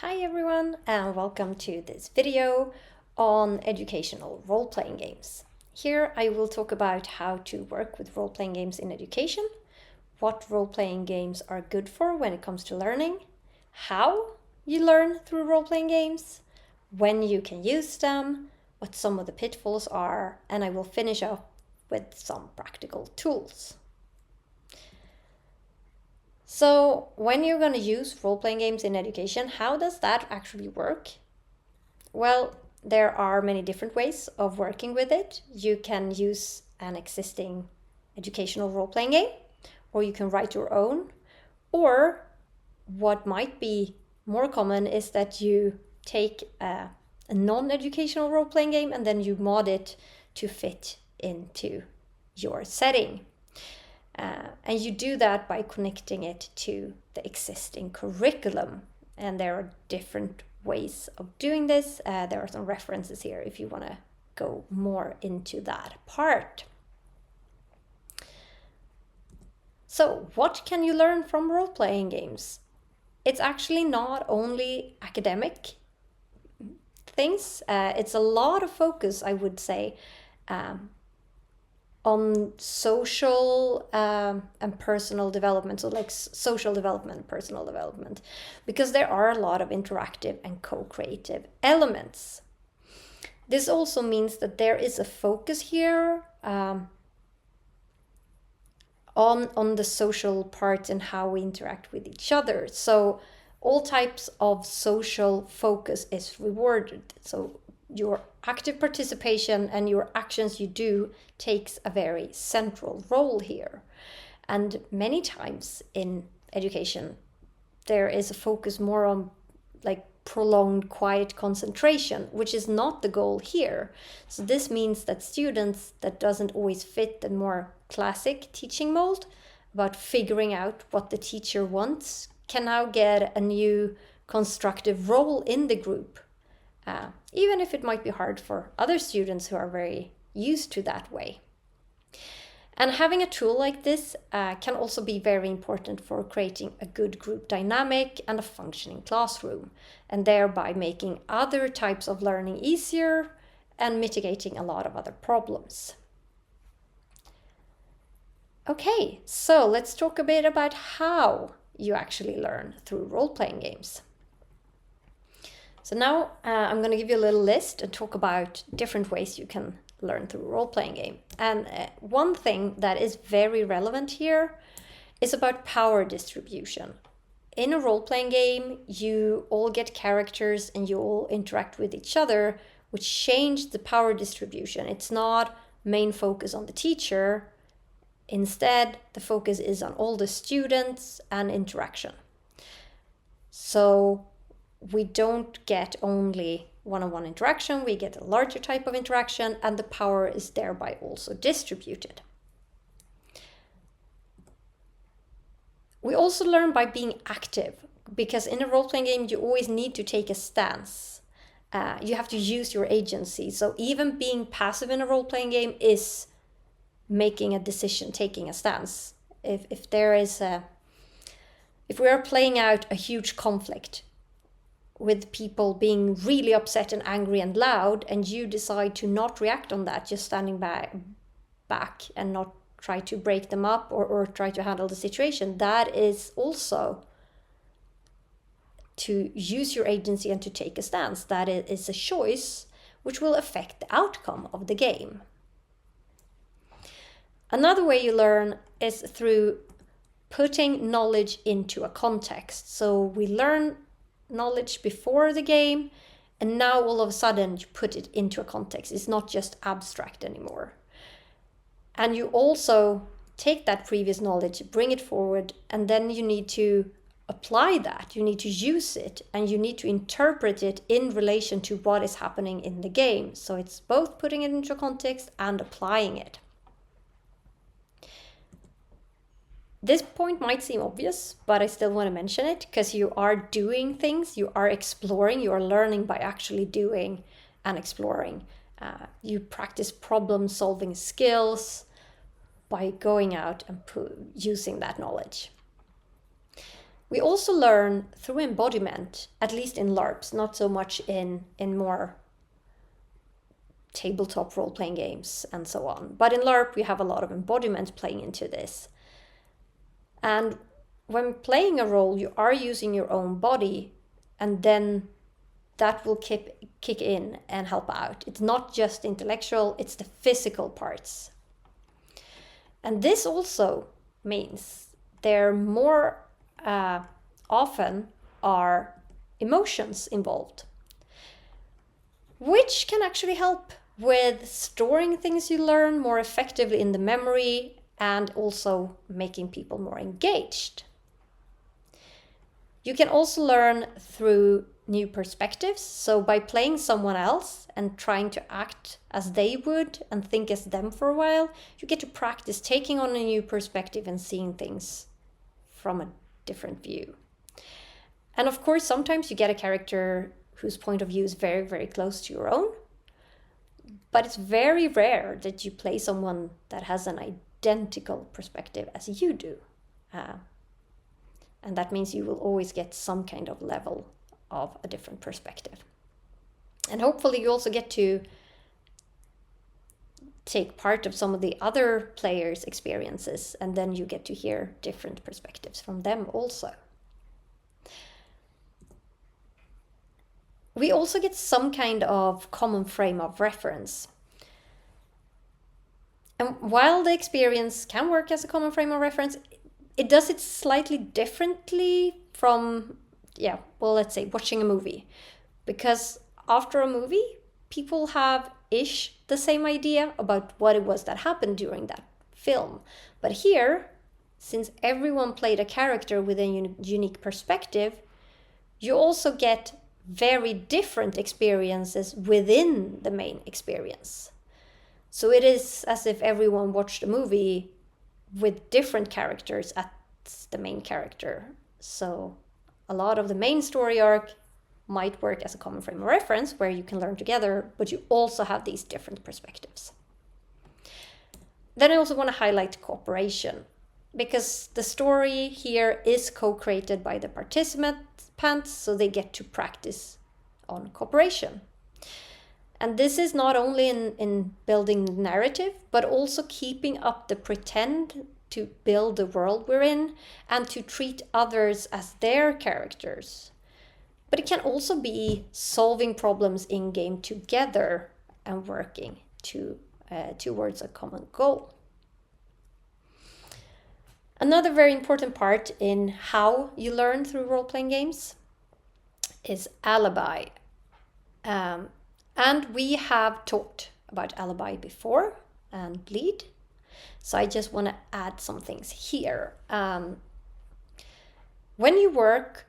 Hi everyone and welcome to this video on educational role-playing games. Here I will talk about how to work with role-playing games in education, what role-playing games are good for when it comes to learning, how you learn through role-playing games, when you can use them, what some of the pitfalls are, and I will finish up with some practical tools. So when you're going to use role-playing games in education, how does that actually work? Well, there are many different ways of working with it. You can use an existing educational role-playing game, or you can write your own, or what might be more common is that you take a non-educational role-playing game and then you mod it to fit into your setting. And you do that by connecting it to the existing curriculum. And there are different ways of doing this. There are some references here if you want to go more into that part. So what can you learn from role-playing games? It's actually not only academic things. It's a lot of focus, I would say, on social and personal development, so like social development, personal development, because there are a lot of interactive and co-creative elements. This also means that there is a focus here on the social part and how we interact with each other. So all types of social focus is rewarded. So your active participation and your actions you do takes a very central role here. And many times in education, there is a focus more on like prolonged quiet concentration, which is not the goal here. So this means that students that doesn't always fit the more classic teaching mold about figuring out what the teacher wants can now get a new constructive role in the group. Even if it might be hard for other students who are very used to that way. And having a tool like this can also be very important for creating a good group dynamic and a functioning classroom, and thereby making other types of learning easier and mitigating a lot of other problems. Okay, so let's talk a bit about how you actually learn through role-playing games. So now I'm going to give you a little list and talk about different ways you can learn through a role-playing game. And one thing that is very relevant here is about power distribution. In a role-playing game, you all get characters and you all interact with each other, which change the power distribution. It's not main focus on the teacher. Instead, the focus is on all the students and interaction. So we don't get only one-on-one interaction, we get a larger type of interaction, and the power is thereby also distributed. We also learn by being active, because in a role-playing game you always need to take a stance. You have to use your agency, so even being passive in a role-playing game is making a decision, taking a stance. If we are playing out a huge conflict, with people being really upset and angry and loud, and you decide to not react on that, just standing back and not try to break them up or try to handle the situation, that is also to use your agency and to take a stance. That is a choice which will affect the outcome of the game. Another way you learn is through putting knowledge into a context. So we learn knowledge before the game, and now all of a sudden you put it into a context. It's not just abstract anymore. And you also take that previous knowledge, bring it forward, and then you need to apply that. You need to use it, and you need to interpret it in relation to what is happening in the game. So it's both putting it into a context and applying it. This point might seem obvious, but I still want to mention it because you are doing things, you are exploring, you are learning by actually doing and exploring. You practice problem-solving skills by going out and using that knowledge. We also learn through embodiment, at least in LARPs, not so much in more tabletop role-playing games and so on. But in LARP, we have a lot of embodiment playing into this. And when playing a role, you are using your own body, and then that will kick in and help out. It's not just intellectual, it's the physical parts. And this also means there more often are emotions involved, which can actually help with storing things you learn more effectively in the memory and also making people more engaged. You can also learn through new perspectives. So by playing someone else and trying to act as they would and think as them for a while, you get to practice taking on a new perspective and seeing things from a different view. And of course, sometimes you get a character whose point of view is very, very close to your own. But it's very rare that you play someone that has an identical perspective as you do. And that means you will always get some kind of level of a different perspective. And hopefully you also get to take part of some of the other players' experiences, and then you get to hear different perspectives from them also. We also get some kind of common frame of reference. And while the experience can work as a common frame of reference, it does it slightly differently from, let's say watching a movie. Because after a movie, people have the same idea about what it was that happened during that film. But here, since everyone played a character with a unique perspective, you also get very different experiences within the main experience. So it is as if everyone watched a movie with different characters as the main character. So a lot of the main story arc might work as a common frame of reference where you can learn together, but you also have these different perspectives. Then I also want to highlight cooperation, because the story here is co-created by the participants, so they get to practice on cooperation. And this is not only in building narrative, but also keeping up the pretend to build the world we're in and to treat others as their characters. But it can also be solving problems in-game together and working towards a common goal. Another very important part in how you learn through role-playing games is alibi. And we have talked about alibi before and bleed. So I just want to add some things here. When you work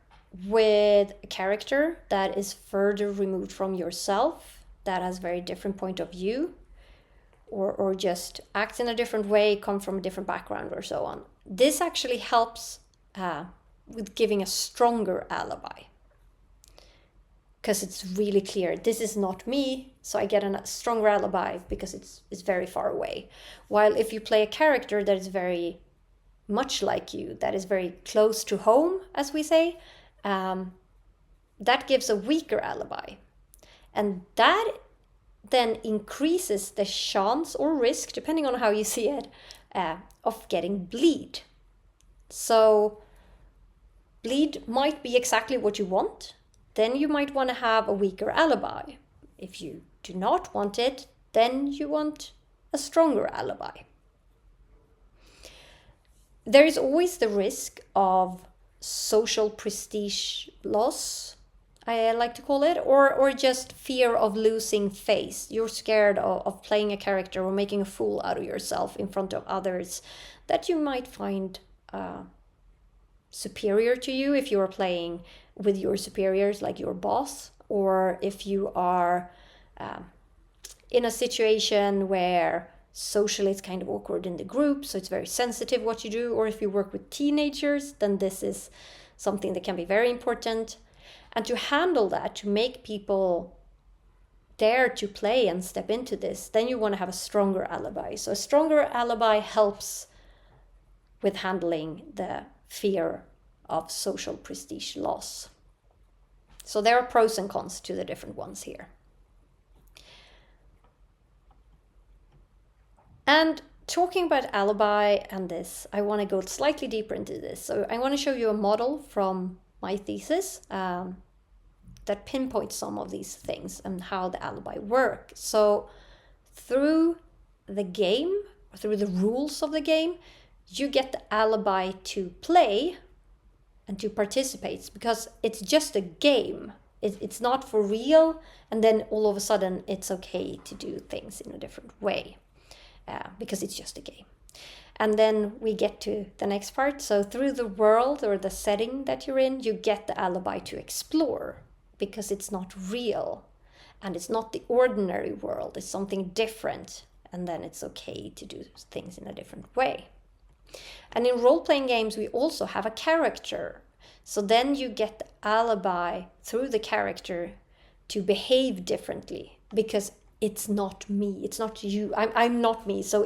with a character that is further removed from yourself, that has very different point of view, or just acts in a different way, come from a different background or so on, this actually helps with giving a stronger alibi. Because it's really clear, this is not me, so I get a stronger alibi because it's very far away. While if you play a character that is very much like you, that is very close to home, as we say, that gives a weaker alibi. And that then increases the chance or risk, depending on how you see it, of getting bleed. So bleed might be exactly what you want. Then you might want to have a weaker alibi. If you do not want it, then you want a stronger alibi. There is always the risk of social prestige loss, I like to call it, or just fear of losing face. You're scared of playing a character or making a fool out of yourself in front of others that you might find superior to you if you are playing with your superiors, like your boss, or if you are in a situation where socially it's kind of awkward in the group, so it's very sensitive what you do, or if you work with teenagers, then this is something that can be very important. And to handle that, to make people dare to play and step into this, then you want to have a stronger alibi. So a stronger alibi helps with handling the fear of social prestige loss. So there are pros and cons to the different ones here. And talking about alibi and this, I want to go slightly deeper into this. So I want to show you a model from my thesis that pinpoints some of these things and how the alibi work. So through the game, through the rules of the game, you get the alibi to play and to participate, because it's just a game. It's not for real, and then all of a sudden it's okay to do things in a different way, because it's just a game. And then we get to the next part. So through the world or the setting that you're in, you get the alibi to explore, because it's not real and it's not the ordinary world, it's something different, and then it's okay to do things in a different way. And in role-playing games, we also have a character. So then you get the alibi through the character to behave differently, because it's not me, it's not you. I'm not me, so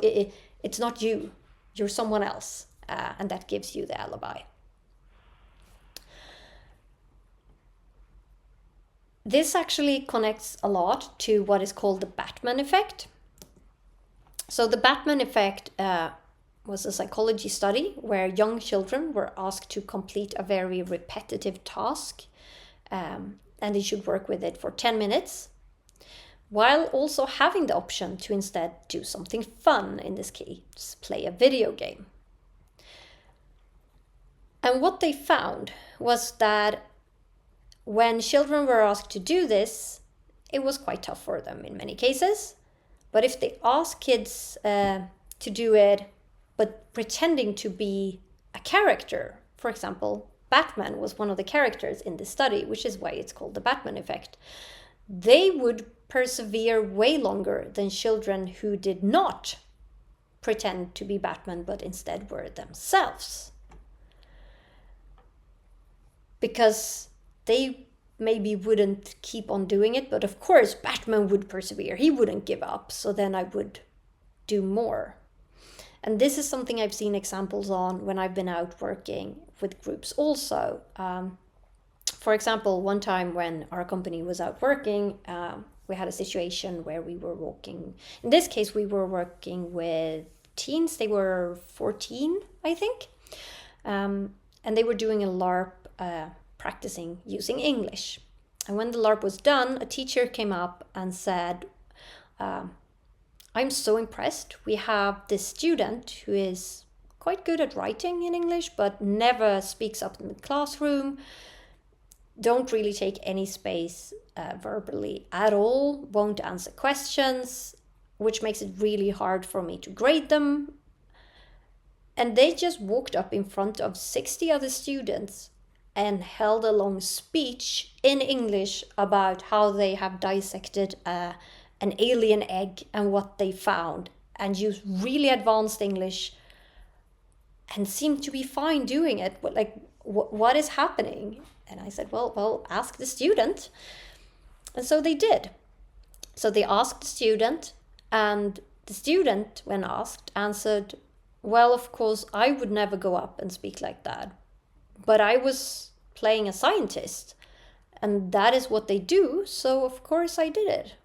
it's not you. You're someone else, and that gives you the alibi. This actually connects a lot to what is called the Batman effect. So the Batman effect was a psychology study where young children were asked to complete a very repetitive task, and they should work with it for 10 minutes, while also having the option to instead do something fun, in this case, play a video game. And what they found was that when children were asked to do this, it was quite tough for them in many cases. But if they ask kids to do it, but pretending to be a character, for example, Batman was one of the characters in this study, which is why it's called the Batman effect, they would persevere way longer than children who did not pretend to be Batman, but instead were themselves. Because they maybe wouldn't keep on doing it, but of course Batman would persevere. He wouldn't give up, so then I would do more. And this is something I've seen examples on when I've been out working with groups also. For example, one time when our company was out working, we had a situation where we were working, in this case we were working with teens. They were 14, I think. And they were doing a LARP, practicing using English. And when the LARP was done, a teacher came up and said, I'm so impressed. We have this student who is quite good at writing in English, but never speaks up in the classroom, don't really take any space verbally at all, won't answer questions, which makes it really hard for me to grade them. And they just walked up in front of 60 other students and held a long speech in English about how they have dissected an alien egg and what they found, and used really advanced English and seemed to be fine doing it. But like, what is happening? And I said, well, ask the student. And so they did. So they asked the student, and the student, when asked, answered, well, of course, I would never go up and speak like that. But I was playing a scientist, and that is what they do, so of course I did it.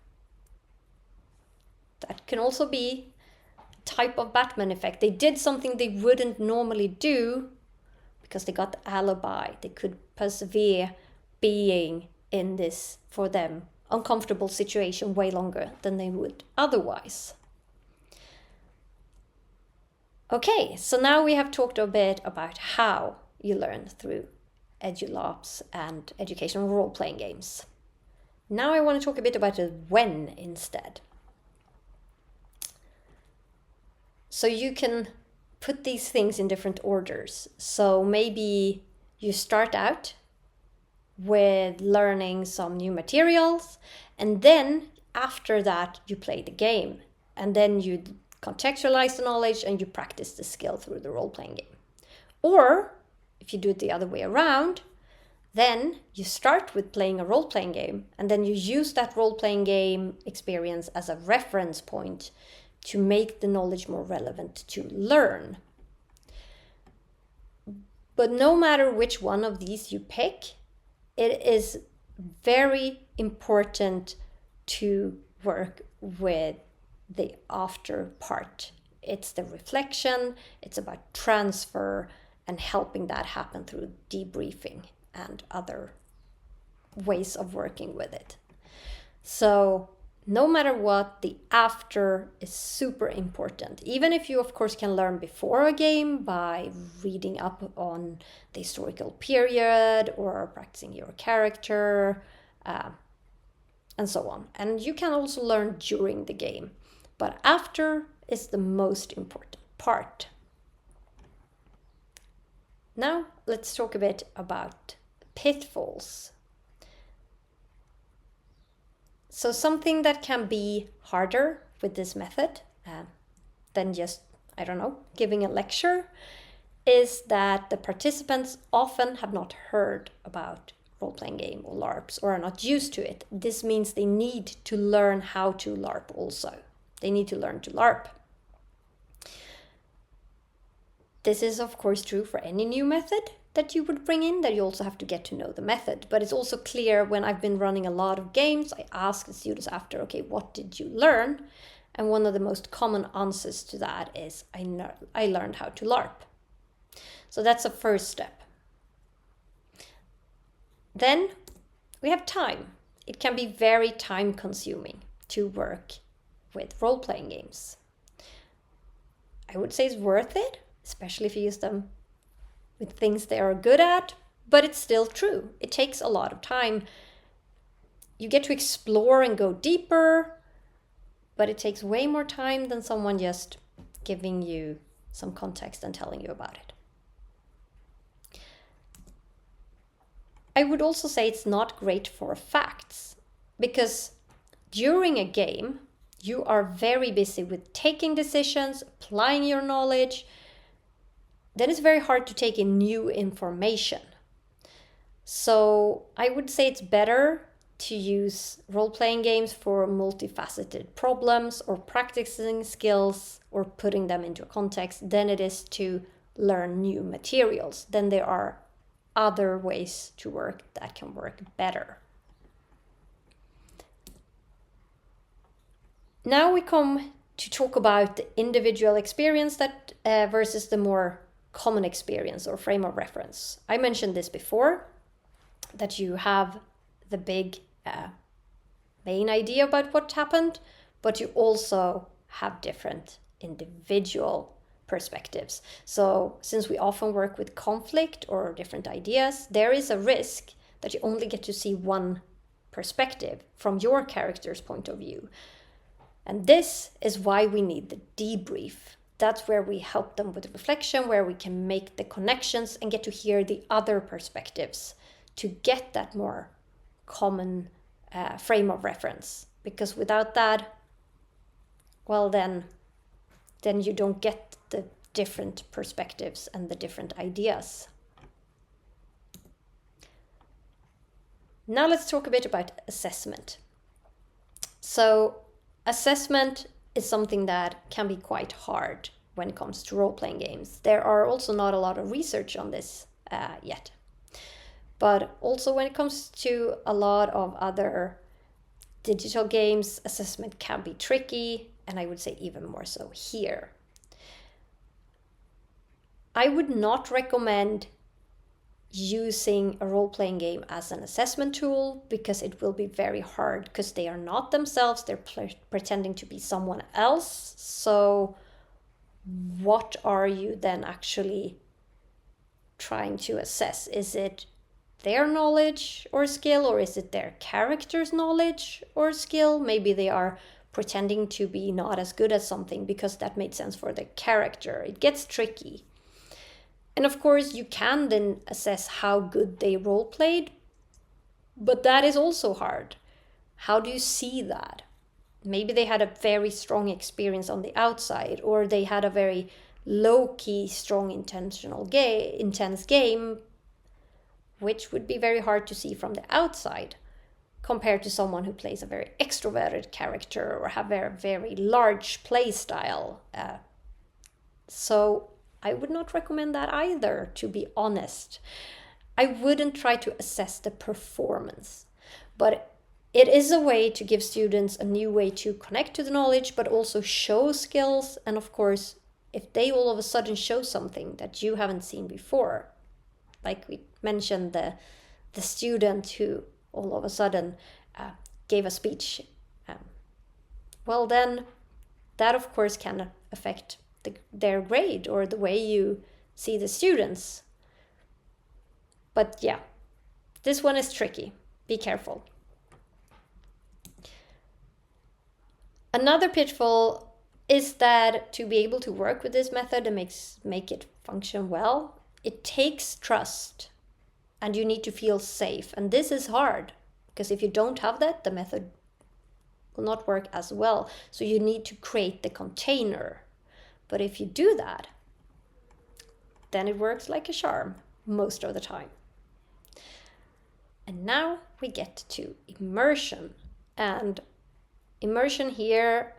That can also be a type of Batman effect. They did something they wouldn't normally do because they got the alibi. They could persevere being in this, for them, uncomfortable situation way longer than they would otherwise. Okay, so now we have talked a bit about how you learn through EduLARPs and educational role-playing games. Now I want to talk a bit about the when instead. So you can put these things in different orders. So maybe you start out with learning some new materials, and then after that you play the game, and then you contextualize the knowledge and you practice the skill through the role-playing game. Or if you do it the other way around, then you start with playing a role-playing game, and then you use that role-playing game experience as a reference point to make the knowledge more relevant to learn. But no matter which one of these you pick, it is very important to work with the after part. It's the reflection, it's about transfer and helping that happen through debriefing and other ways of working with it. So no matter what, the after is super important. Even if you, of course, can learn before a game by reading up on the historical period or practicing your character, and so on. And you can also learn during the game. But after is the most important part. Now let's talk a bit about pitfalls. So something that can be harder with this method than just, giving a lecture is that the participants often have not heard about role-playing game or LARPs or are not used to it. This means they need to learn how to LARP also. They need to learn to LARP. This is of course true for any new method that you would bring in, that you also have to get to know the method. But it's also clear when I've been running a lot of games, I ask the students after, okay, what did you learn? And one of the most common answers to that is, I learned how to LARP. So that's the first step. Then we have time. It can be very time consuming to work with role-playing games. I would say it's worth it, especially if you use them with things they are good at, but it's still true. It takes a lot of time. You get to explore and go deeper, but it takes way more time than someone just giving you some context and telling you about it. I would also say it's not great for facts, because during a game, you are very busy with taking decisions, applying your knowledge. Then it's very hard to take in new information. So I would say it's better to use role-playing games for multifaceted problems or practicing skills or putting them into a context than it is to learn new materials. Then there are other ways to work that can work better. Now we come to talk about the individual experience that versus the more common experience or frame of reference. I mentioned this before, that you have the big main idea about what happened, but you also have different individual perspectives. So since we often work with conflict or different ideas, there is a risk that you only get to see one perspective from your character's point of view. And this is why we need the debrief. That's where we help them with reflection, where we can make the connections and get to hear the other perspectives to get that more common frame of reference. Because without that, well, then you don't get the different perspectives and the different ideas. Now let's talk a bit about assessment. So assessment is something that can be quite hard when it comes to role-playing games. There are also not a lot of research on this yet. But also when it comes to a lot of other digital games, assessment can be tricky, and I would say even more so here. I would not recommend using a role-playing game as an assessment tool, because it will be very hard, because they are not themselves, they're pretending to be someone else. So what are you then actually trying to assess? Is it their knowledge or skill, or is it their character's knowledge or skill? Maybe they are pretending to be not as good as something because that made sense for the character. It gets tricky. And of course, you can then assess how good they role played, but that is also hard. How do you see that? Maybe they had a very strong experience on the outside, or they had a very low-key, strong, intense game, which would be very hard to see from the outside, compared to someone who plays a very extroverted character or have a very large play style. So I would not recommend that either, to be honest. I wouldn't try to assess the performance, but it is a way to give students a new way to connect to the knowledge, but also show skills. And of course, if they all of a sudden show something that you haven't seen before, like we mentioned, the student who all of a sudden gave a speech, well then that of course can affect their grade or the way you see the students. But yeah, this one is tricky. Be careful. Another pitfall is that to be able to work with this method and make it function well, it takes trust and you need to feel safe. And this is hard because if you don't have that, the method will not work as well. So you need to create the container. But if you do that, then it works like a charm most of the time. And now we get to immersion. And immersion here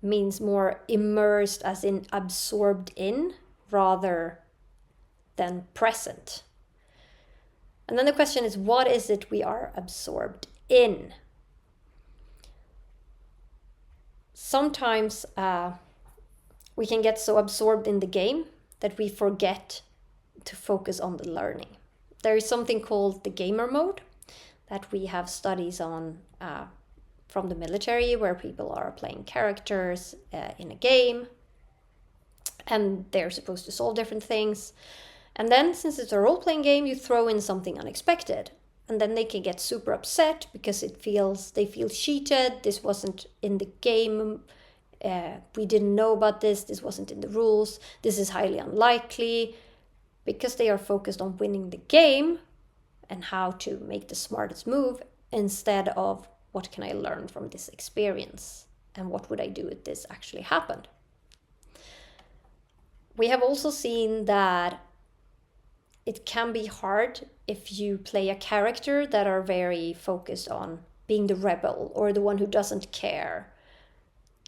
means more immersed as in absorbed in rather than present. And then the question is, what is it we are absorbed in? Sometimes we can get so absorbed in the game that we forget to focus on the learning. There is something called the gamer mode that we have studies on from the military, where people are playing characters in a game and they're supposed to solve different things. And then, since it's a role-playing game, you throw in something unexpected. And then they can get super upset because they feel cheated. This wasn't in the game. We didn't know about this. This wasn't in the rules. This is highly unlikely. Because they are focused on winning the game and how to make the smartest move instead of what can I learn from this experience and what would I do if this actually happened. We have also seen that it can be hard if you play a character that are very focused on being the rebel or the one who doesn't care,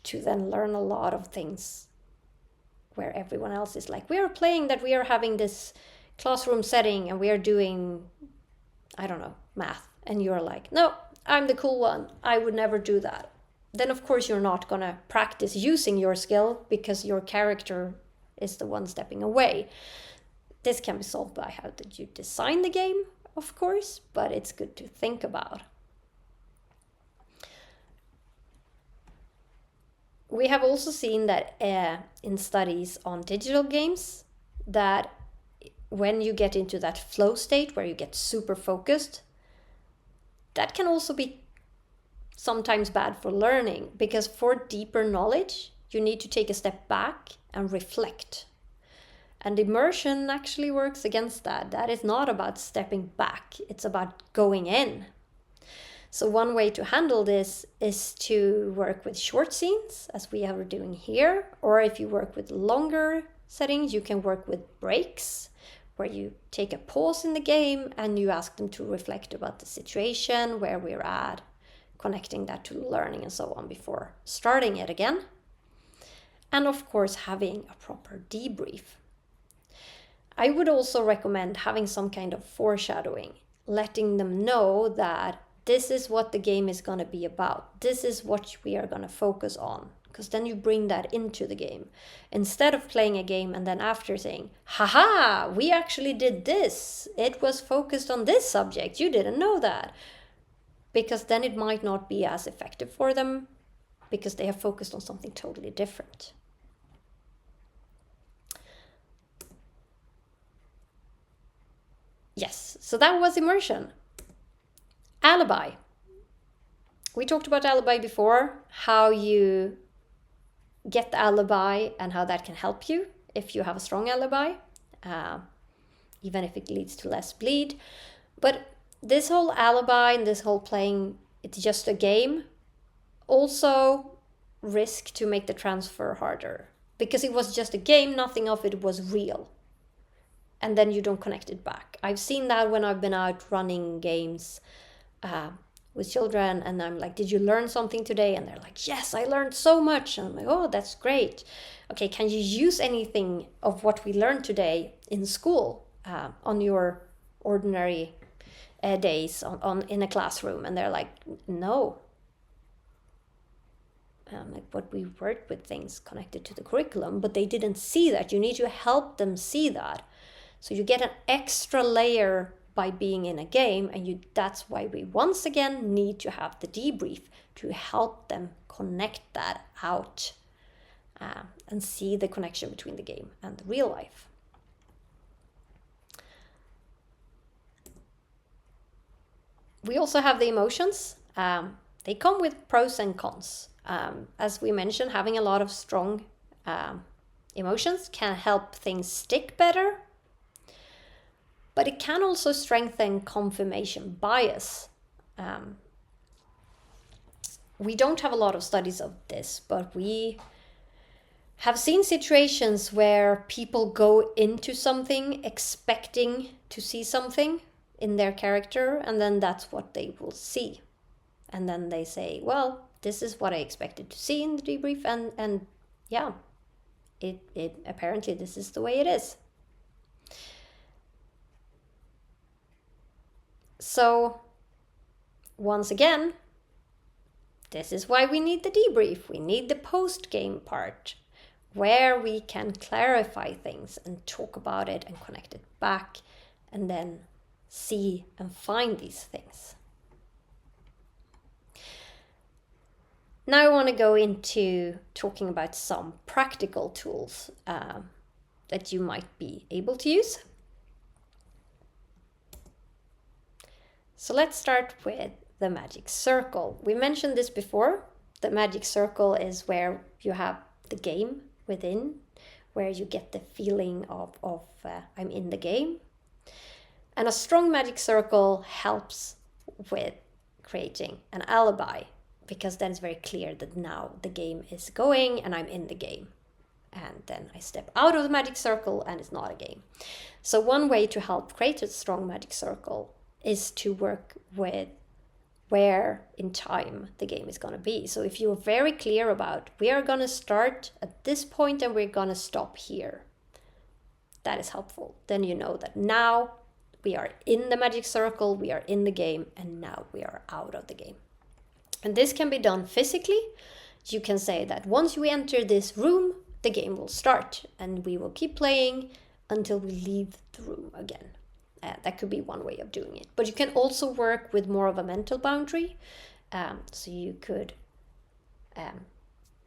to then learn a lot of things where everyone else is like, we are playing that we are having this classroom setting and we are doing, I don't know, math. And you're like, no, I'm the cool one. I would never do that. Then of course you're not gonna practice using your skill because your character is the one stepping away. This can be solved by how did you design the game, of course, but it's good to think about. We have also seen that in studies on digital games, that when you get into that flow state where you get super focused, that can also be sometimes bad for learning, because for deeper knowledge, you need to take a step back and reflect. And immersion actually works against that. That is not about stepping back, it's about going in. So one way to handle this is to work with short scenes, as we are doing here, or if you work with longer settings, you can work with breaks, where you take a pause in the game and you ask them to reflect about the situation, where we're at, connecting that to learning and so on before starting it again. And of course, having a proper debrief. I would also recommend having some kind of foreshadowing, letting them know that this is what the game is going to be about. This is what we are going to focus on. Because then you bring that into the game. Instead of playing a game and then after saying, haha, we actually did this. It was focused on this subject. You didn't know that. Because then it might not be as effective for them because they have focused on something totally different. Yes, so that was immersion. Alibi. We talked about alibi before, how you get the alibi and how that can help you if you have a strong alibi, even if it leads to less bleed. But this whole alibi and this whole playing, it's just a game, also risk to make the transfer harder. Because it was just a game, nothing of it was real. And then you don't connect it back. I've seen that when I've been out running games with children, and I'm like, did you learn something today? And they're like, yes, I learned so much. And I'm like, oh, that's great. Okay, can you use anything of what we learned today in school on your ordinary days in a classroom? And they're like, no. Like, but we worked with things connected to the curriculum, but they didn't see that. You need to help them see that. So you get an extra layer by being in a game, and that's why we once again need to have the debrief to help them connect that out and see the connection between the game and the real life. We also have the emotions. They come with pros and cons. As we mentioned, having a lot of strong emotions can help things stick better, but it can also strengthen confirmation bias. We don't have a lot of studies of this, but we have seen situations where people go into something expecting to see something in their character, and then that's what they will see. And then they say, well, this is what I expected to see in the debrief, and yeah, it apparently this is the way it is. So once again, this is why we need the debrief. We need the post-game part where we can clarify things and talk about it and connect it back and then see and find these things. Now I want to go into talking about some practical tools that you might be able to use. So let's start with the magic circle. We mentioned this before. The magic circle is where you have the game within, where you get the feeling of I'm in the game. And a strong magic circle helps with creating an alibi, because then it's very clear that now the game is going and I'm in the game. And then I step out of the magic circle and it's not a game. So one way to help create a strong magic circle is to work with where in time the game is going to be. So if you're very clear about we are going to start at this point and we're going to stop here, that is helpful. Then you know that now we are in the magic circle, we are in the game, and now we are out of the game. And this can be done physically. You can say that once we enter this room, the game will start and we will keep playing until we leave the room again. That could be one way of doing it. But you can also work with more of a mental boundary. So you could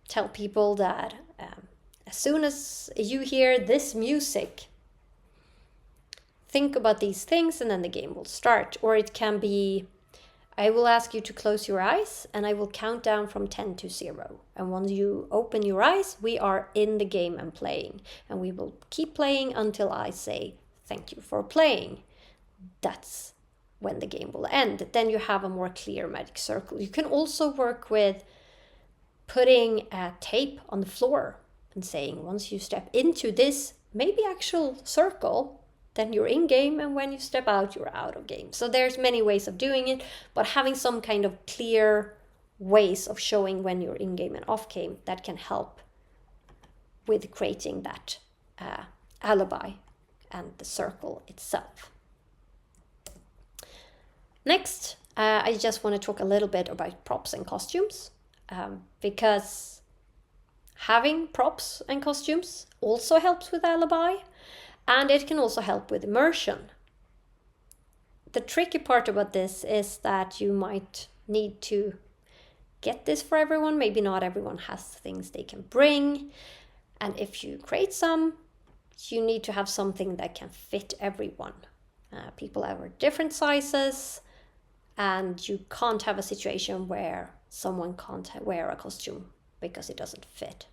tell people that as soon as you hear this music, think about these things and then the game will start. Or it can be, I will ask you to close your eyes and I will count down from 10 to 0. And once you open your eyes, we are in the game and playing. And we will keep playing until I say, thank you for playing. That's when the game will end. Then you have a more clear magic circle. You can also work with putting a tape on the floor and saying, once you step into this, maybe actual circle, then you're in game, and when you step out, you're out of game. So there's many ways of doing it, but having some kind of clear ways of showing when you're in game and off game, that can help with creating that alibi and the circle itself. Next, I just want to talk a little bit about props and costumes, because having props and costumes also helps with alibi, and it can also help with immersion. The tricky part about this is that you might need to get this for everyone. Maybe not everyone has things they can bring, and if you create some, you need to have something that can fit everyone. People are different sizes, and you can't have a situation where someone can't wear a costume because it doesn't fit.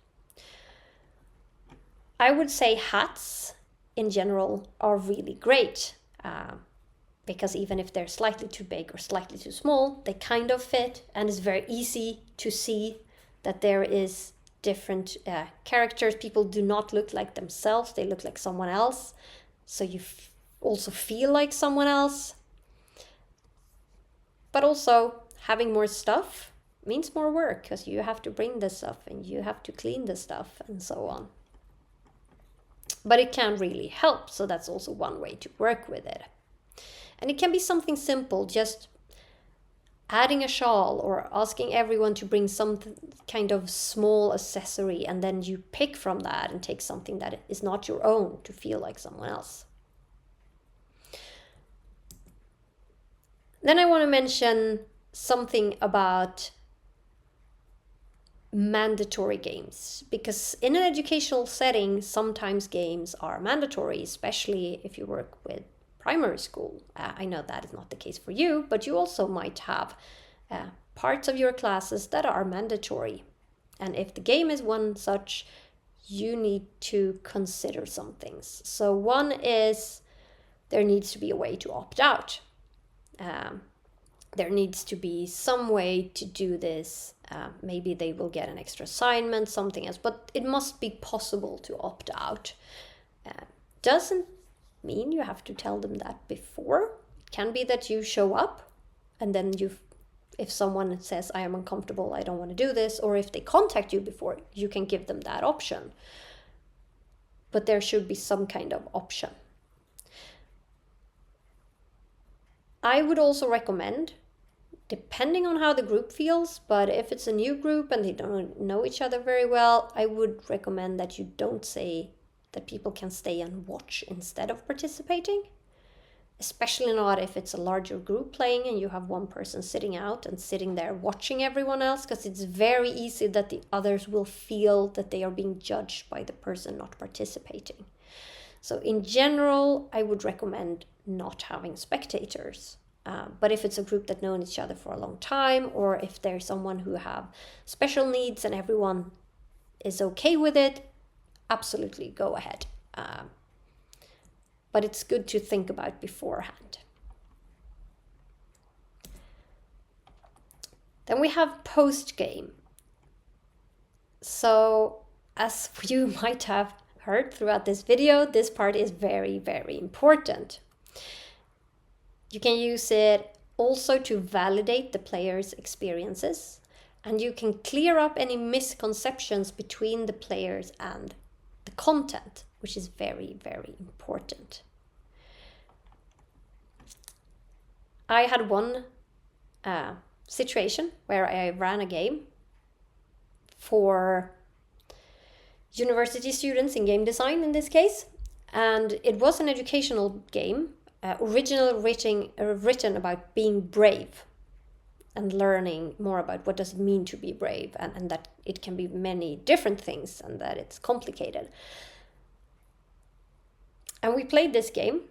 I would say hats in general are really great, because even if they're slightly too big or slightly too small, they kind of fit, and it's very easy to see that there is different characters. People do not look like themselves, they look like someone else, so you also feel like someone else. But also having more stuff means more work because you have to bring the stuff and you have to clean the stuff and so on. But it can really help, so that's also one way to work with it. And it can be something simple, just adding a shawl or asking everyone to bring some kind of small accessory, and then you pick from that and take something that is not your own to feel like someone else. Then I want to mention something about mandatory games, because in an educational setting, sometimes games are mandatory, especially if you work with primary school. I know that is not the case for you, but you also might have parts of your classes that are mandatory. And if the game is one such, you need to consider some things. So one is there needs to be a way to opt out. There needs to be some way to do this. Maybe they will get an extra assignment, something else, but it must be possible to opt out. Doesn't mean you have to tell them that before. It can be that you show up and then if someone says, I am uncomfortable, I don't want to do this, or if they contact you before, you can give them that option. But there should be some kind of option. I would also recommend, depending on how the group feels, but if it's a new group and they don't know each other very well, I would recommend that you don't say that people can stay and watch instead of participating. Especially not if it's a larger group playing and you have one person sitting out and sitting there watching everyone else, because it's very easy that the others will feel that they are being judged by the person not participating. So in general, I would recommend not having spectators. But if it's a group that known each other for a long time, or if there's someone who have special needs and everyone is okay with it, absolutely go ahead. But it's good to think about beforehand. Then we have post-game. So as you might have heard throughout this video, this part is very, very important. You can use it also to validate the player's experiences, and you can clear up any misconceptions between the players and the content, which is very, very important. I had one situation where I ran a game for university students in game design in this case, and it was an educational game, originally written about being brave and learning more about what does it mean to be brave, and that it can be many different things and that it's complicated. And we played this game,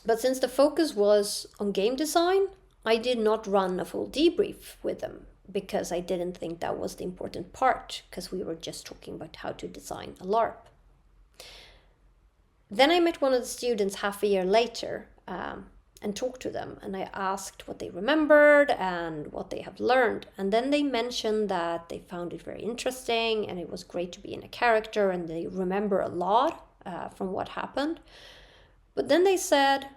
but since the focus was on game design, I did not run a full debrief with them because I didn't think that was the important part, because we were just talking about how to design a LARP. Then I met one of the students half a year later and talked to them, and I asked what they remembered and what they have learned. And then they mentioned that they found it very interesting and it was great to be in a character, and they remember a lot from what happened. But then they said,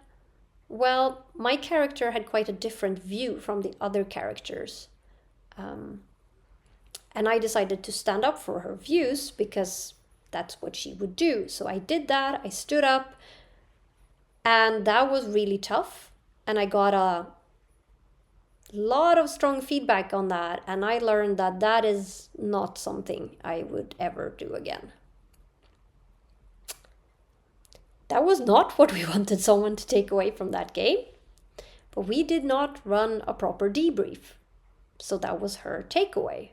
well, my character had quite a different view from the other characters. And I decided to stand up for her views because that's what she would do. So I did that, I stood up, and that was really tough. And I got a lot of strong feedback on that, and I learned that that is not something I would ever do again. That was not what we wanted someone to take away from that game, but we did not run a proper debrief. So that was her takeaway,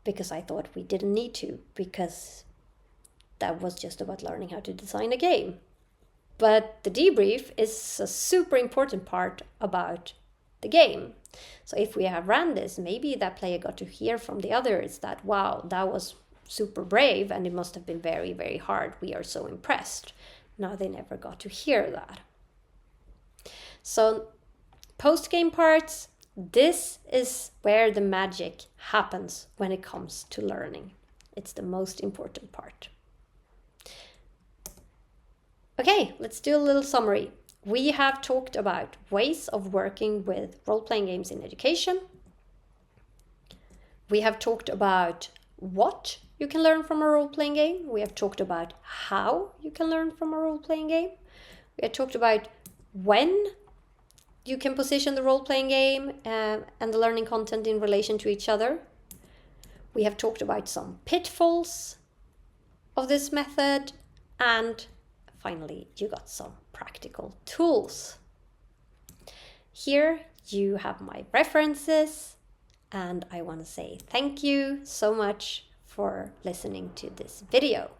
because I thought we didn't need to, because that was just about learning how to design a game. But the debrief is a super important part about the game. So if we have ran this, maybe that player got to hear from the others that, wow, that was super brave and it must have been very, very hard. We are so impressed. Now they never got to hear that. So post-game parts, this is where the magic happens when it comes to learning. It's the most important part. Okay, let's do a little summary. we have talked about ways of working with role-playing games in education. We have talked about what you can learn from a role-playing game. We have talked about how you can learn from a role-playing game. We have talked about when you can position the role-playing game and the learning content in relation to each other. We have talked about some pitfalls of this method, and finally you got some practical tools. Here you have my references, and I want to say thank you so much for listening to this video.